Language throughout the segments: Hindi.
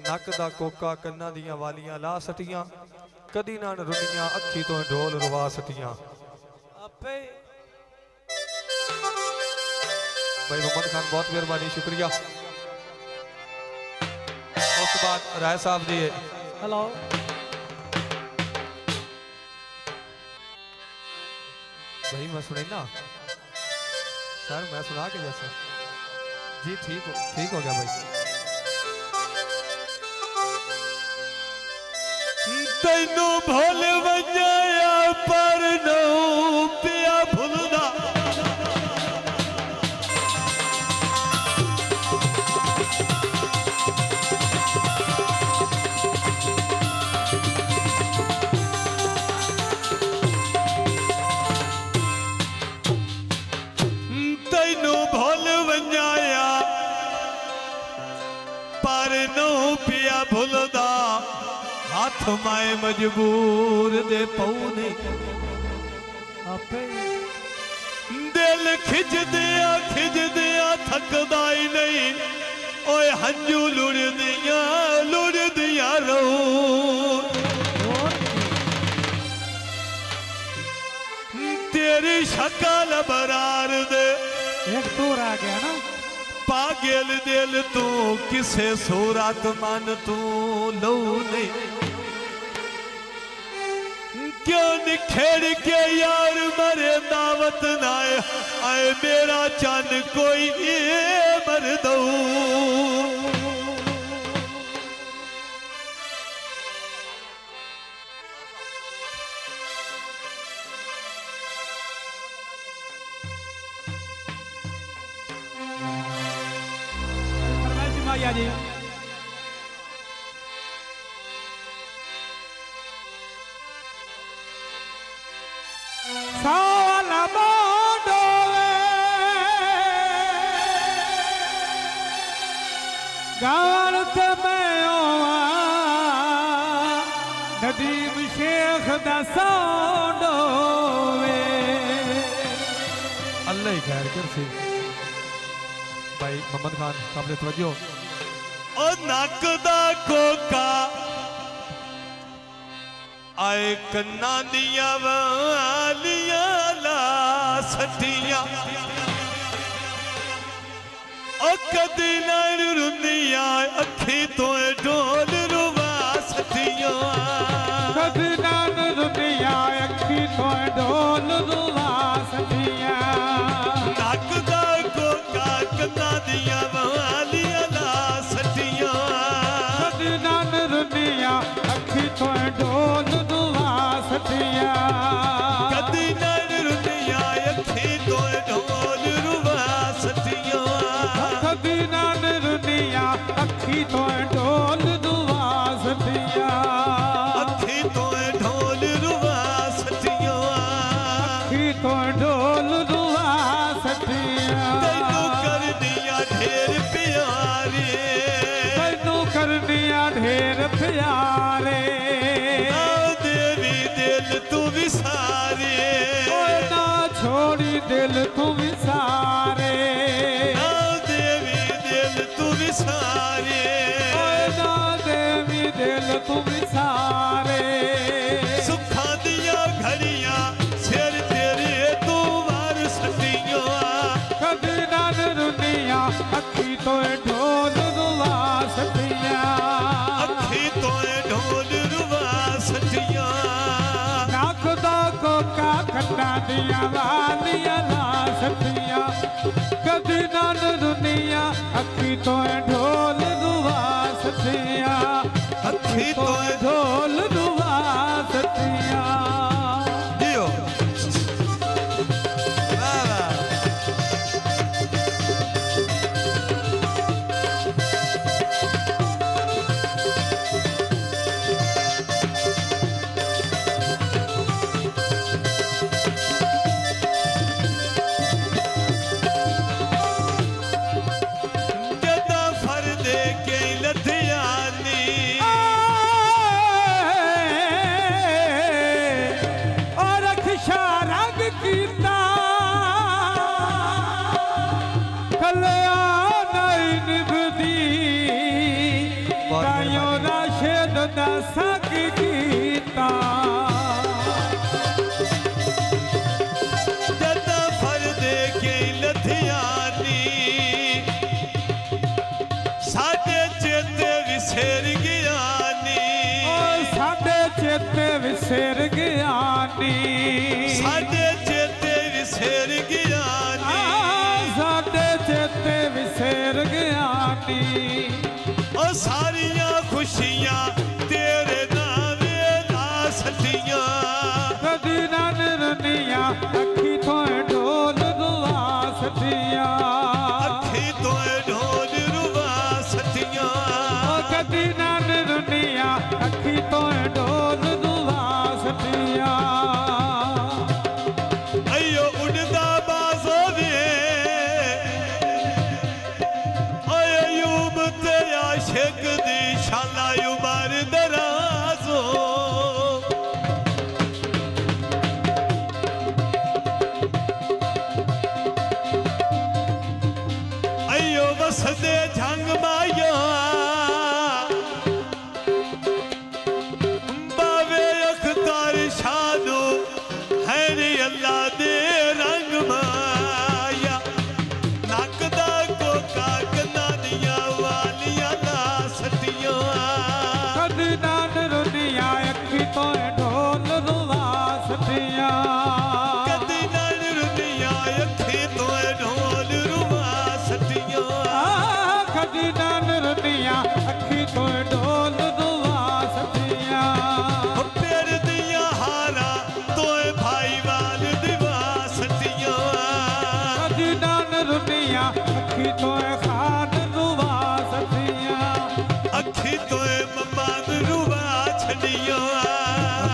नक दा कोका कन्ना दियां वालियां ला सटियां कदी ना रुनियां अखी तो ढोल रुवा सटियां। आपे भाई मोहम्मद खान बहुत मेहरबानी शुक्रिया। उस बाद राय साहब जी हेलो भाई मैं सुने ना सर मैं सुना के जैसे जी ठीक हो गया भाई। तैनू भूल वजाया पर नो पिया भुलदा तैनू भूल वजाया पर नो पिया भुलदा हाथ माए मजबूर दे पौने आपे दिल खिच दिया थकदा ही नहीं ओए हंजू लुड़ दिया रो तेरी शक्ल बरार दे एक दूर आ गया ना पागल दिल तू किसे सूरत मन तू लो नहीं क्यों निखेड़ के यार मरे दावत नाए आए मेरा चन कोई ये मर दो माया जी साला मोडोवे गाल ते मैं नदीम शेख दा सोडोवे अल्लाह ही खैर कर सी भाई मोहम्मद खान काबिल तवज्जो ओ नक दा कोका आए कन्ना दिया वालियां ला सटियां ओ कदी ना रुंदियां अखी तो ढोल रुवा सटियां कदी ना रुंदियां अखी तो ढोल रुवा सटियां नक दा कोका कन्ना दिया वालियां ला सटियां कदी ना रुंदियां अखी तो ढोल कदी नर रुनिया अखी तो ढोल रुवा सटियां कदी नर रुनिया अखी तो ढोल रुवा सटियां अखी तो ढोल रुवा सटियां अखी तो ढोल रुवा सटियां तैनू करनिया ढेर प्यारे तैनू करनिया ढेर प्यारे तू भी सारे ना छोड़ी दिल तू भी सारे देवी दिल तू भी सारे ना देवी दिल तू भी सारे सुखा दिया घड़ियां सिर तेरे तू वार सटियां कदी ना रुनिया अखी तो ढोल रुवा सटियां अखी तो ढोल रुवा सटियां कोका खट्टा दिया वालियां ला सटियां कदी ना रुनिया अखी तो ढोल रुवा सटियां अखी तो ढोल रुवा सटियां दियो कल्याण निभदी ਦਾ ਸੰਗ ਕੀਤਾ ਜਦਾਂ ਫਰਦੇ ਕੇ ਲਥਿਆਨੀ ਸਾਡੇ ਚੇਤੇ ਵਿਸਰ ਗਿਆਨੀ ਸਾਡੇ ਚੇਤੇ ਵਿਸਰ ਗਿਆਨੀ ਸਾਡੇ ਚੇਤੇ ਵਿਸਰ ਗਿਆਨੀ ਸਾਡੇ ਚੇਤੇ ਵਿਸਰ ਗਿਆਨੀ ਉਹ ਸਾਰੀਆਂ ਖੁਸ਼ੀਆਂ ਤੇਰੇ ਨਾਵੇਂ ਨਾ ਸੱਟੀਆਂ ਕਦੀ ਨਾ ਨਿਰਨੀਆਂ ਅੱਖੀ ਤੋਂ ਢੋਲ ਦੁਆ ਸੱਟੀਆਂ ਅੱਖੀ ਤੋਂ ਢੋਲ ਰੁਵਾ ਸੱਟੀਆਂ ਕਦੀ ਨਾ ਨਿਰਨੀਆਂ ਅੱਖੀ ਤੋਂ ਢੋਲ ਦੁਆ ਸੱਟੀਆਂ ਅਯੋ ਉਡਦਾ ਬਾਜ਼ੋ ਵੇ ਓਏ ਅਯੂਬ ਤੇ ਆਸ਼ਿਕ ਦੀ ਸ਼ਾਲਾ ਉਮਰ ਦਰਾਜ਼ੋ ਅਯੋ ਵਸਦੇ ਜੰਗ ਮਾਇਆ ਬਾਵੇ ਅਖਤਾਰ ਸ਼ਾਨੋ ਹੈਰੀ ਅੱਲਾ ਦੇ ਰੰਗ ਮਾਇਆ ਨੱਕ ਦਾ ਕੋਕਾ ਕੰਨਾਂ ਦੀਆਂ ਵਾਲੀਆਂ ਲਾ ਸੱਟੀਆਂ ਕਦੀ ਨਾ ਨਿਰਨੀਆਂ ਅੱਖੀ ਤੋਂ ਢੋਲ ਦੁਆ ਸੱਟੀਆਂ ਕਦੀ ਨਾਲ ਰੁਨੀਆਂ ਅੱਖੀ ਤੋਂ ਢੋਲ ਰੁਵਾ ਸੱਟੀਆਂ ਕਦੀ ਨਾ ਨਿਰਨੀਆਂ ਅੱਖੀ ਤੋਂ ਢੋਲ ਦੁਆ ਸੱਟੀਆਂ ਉਹ ਪਿਆਰ ਦੀਆਂ ਹਾਰਾਂ ਤੋਏ ਭਾਈ ਵਾਲ ਦਿਵਾ ਸੱਟੀਆਂ ਕਦੀ ਨਾ ਨਿਰਨੀਆਂ ਅੱਖੀ ਤੋਂ ਖਾਨ ਦੁਆ ਸੱਟੀਆਂ ਅੱਖੀ ਤੋਏ ਮੰਮਾ ਨੂੰ ਰੁਵਾ ਛੱਡੀਆਂ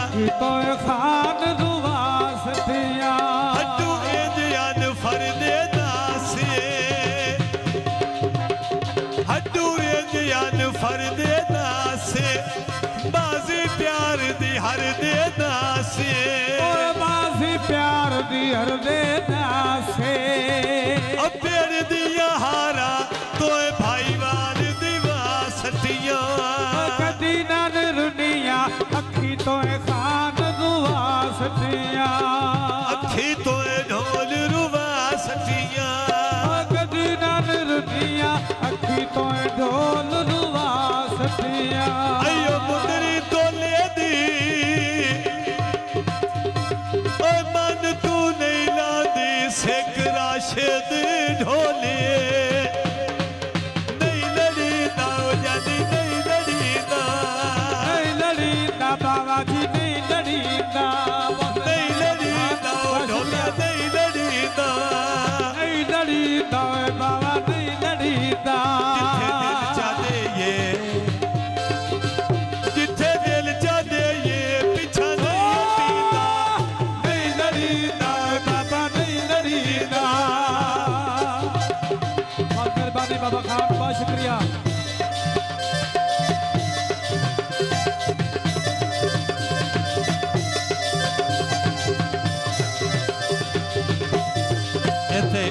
ਅੱਖੀ ਤੋਂ ਖਾਨ ਦੁਆ ਸੱਟੀਆਂ ਹੱਡੂ ਇੰਜਨ ਫਰਦੇ ਦਾਸੇ ਹੱਡੂ ਇੰਜਨ ਫਰਦੇ ਦਾਸੇ ਬਾਜ਼ੀ ਪਿਆਰ ਦੀ ਹਰ ਦੇ ਦਾਸੇ ਓਏ ਬਾਜ਼ੀ ਪਿਆਰ ਦੀ ਹਰਦੇ ਨਾਸੇ ਉਹ ਪਿਆਰ ਦੀਆਂ ਹਾਰਾਂ ਤੋਏ ਭਾਈ ਵਾਲ ਦਿਵਾ ਸੱਟੀਆਂ ਕਦੀ ਨਾ ਨਿਰਨੀਆਂ ਅੱਖੀ ਤੋਂ ਖਾਨ ਦੁਆ ਸੱਟੀਆਂ ਅੱਖੀ ਤੋਏ ਢੋਲ ਰੁਵਾ ਸੱਟੀਆਂ ਕਦੀ ਨਾ ਨਿਰਨੀਆਂ ਅੱਖੀ ਤੋਂ ਢੋਲ ਦੁਆ ਸੱਟੀਆਂ ਅਯੋ ਮੁੰਦਰੀ ਤੋਲੇ ਦੀ ਓਏ ਮਨ ਤੂੰ ਨਹੀਂ ਲਾਦੀ ਸਿੱਖ ਰਾਸ਼ਦ ਢੋਲੇ ਨਹੀਂ ਲੜੀ ਨਾ ਜਾਨੀ ਨਹੀਂ ਲੜੀ ਨਾ ਨਹੀਂ ਲੜੀਂਦਾ ਬਾਬਾ ਜੀ ਨਹੀਂ ਲੜੀਂਦਾ ਨਹੀਂ ਲੜੀ ਨਾ ਢੋਲਿਆ ਨਹੀਂ ਲੜੀ ਨਾ ਨਹੀਂ ਲੜੀਂਦਾ ਓਏ ਬਾਬਾ ਨਹੀਂ ਲੜੀਂਦਾ ਜਿੱਥੇ ਦਿਲ ਚਾਹਦੇ ਏ ਪਿੱਛਾ ਨਹੀਂ ਹਟੀਦਾ ਨਹੀਂ ਲੜੀਂਦਾ ਓਏ ਬਾਬਾ ਨਹੀਂ ਲੜੀਂਦਾ ਬਹੁਤ ਮਿਹਰਬਾਨੀ ਬਾਬਾ ਖਾਨ ਬਹੁਤ ਸ਼ੁਕਰੀਆ ਇੱਥੇ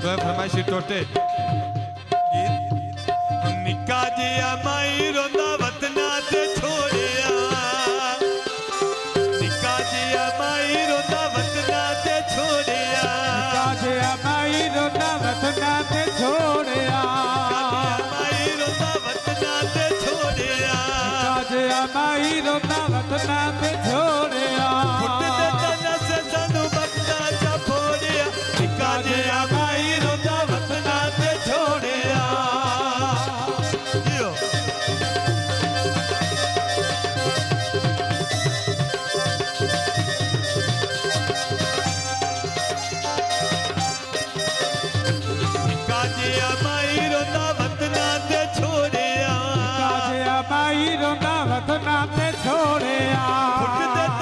ਦੋਏ ਫਰਮਾਇਸ਼ੀ ਟੋਟੇ ਨਿੱਕਾ ਜਿਹਾ ਮਾਈ ਰੋਂਦਾ ਵਤਨਾ ਤੇ ਛੋੜਿਆ ਨਿੱਕਾ ਜਿਹਾ ਮਾਈ ਰੋਂਦਾ ਵਤਨਾ ਤੇ ਛੋੜਿਆ ਕਾਜੇ ਮਾਈ ਰੋਣਾ ਵਤਨਾ ਤੇ ਛੋੜਿਆ ਮਾਈ ਰੋਂਦਾ ਵਤਨਾ ਤੇ ਛੋੜਿਆ ਕਾਜੇ ਮਾਈ ਰੋਣਾ ਵਤਨਾ ਤੇ ਛੋੜਿਆ ਫੁੱਟ ਦੇ ਤਨ ਸੇ ਸਾਨੂੰ ਬਖਤਾ ਚਾ ਫੋੜਿਆ ਨਿੱਕਾ ਜਿਹਾ ਮਾਈ ਰੋਂਦਾ ਵਤਨਾ ਤੇ ਛੋੜਿਆ ਜਿਓ ਨਿੱਕਾ ਜਿਹਾ ਮਾਈ ਰੋਂਦਾ ਵਤਨਾ ਤੇ ਛੋੜਿਆ ਕਾਜੇ ਮਾਈ ਰੋਣਾ ਵਤਨਾ ਤੇ ਛੋੜਿਆ ਫੁੱਟ ਦੇ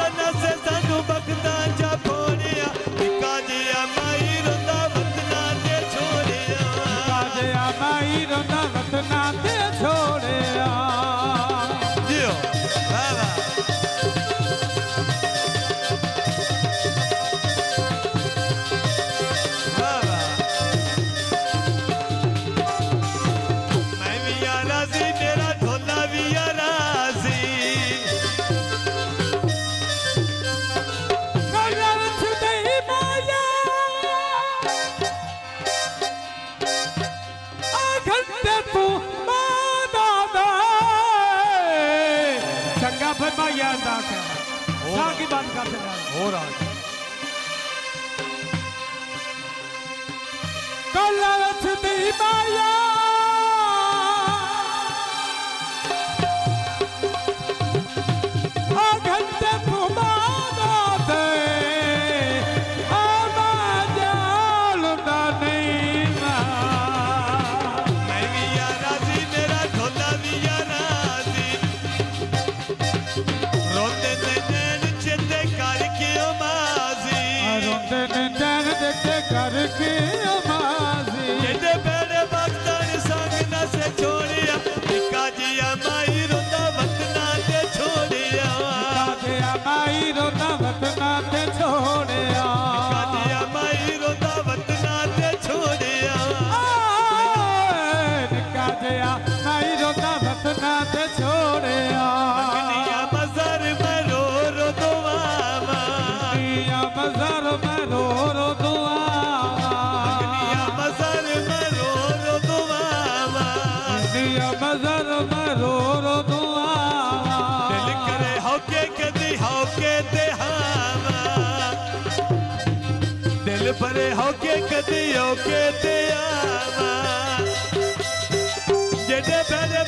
फिर मैं यार दाख है साकी बंद कर दे हो रहा है कलरथ दी माया घंटे घुमाना दे जाल नहीं मैं भी या राजी मेरा ढोला भी या राजी रोते ने नैन चेते करके ओ माजी रोते ने नैन देखे करके ओ माजी जेडे बेड़े वक्तन संग न से छोड़िया निका जिया माई रोंदा वतना ते छोड़िया काजिया माई रोंदा वतना ते छोड़िया काजिया माई रोंदा वतना ते छोड़िया काजिया माई रोंदा वतना ते छोड़िया अग्निया मजर में रो रो दुआवा अग्निया मजर में रो रो दुआवा अग्निया मजर में रो रो दुआवा अग्निया मजर में रो रो दुआवा दिल करे होके कदी होके ते हावा दिल भरे होके कदी होके ते आवा जेडे बेड़े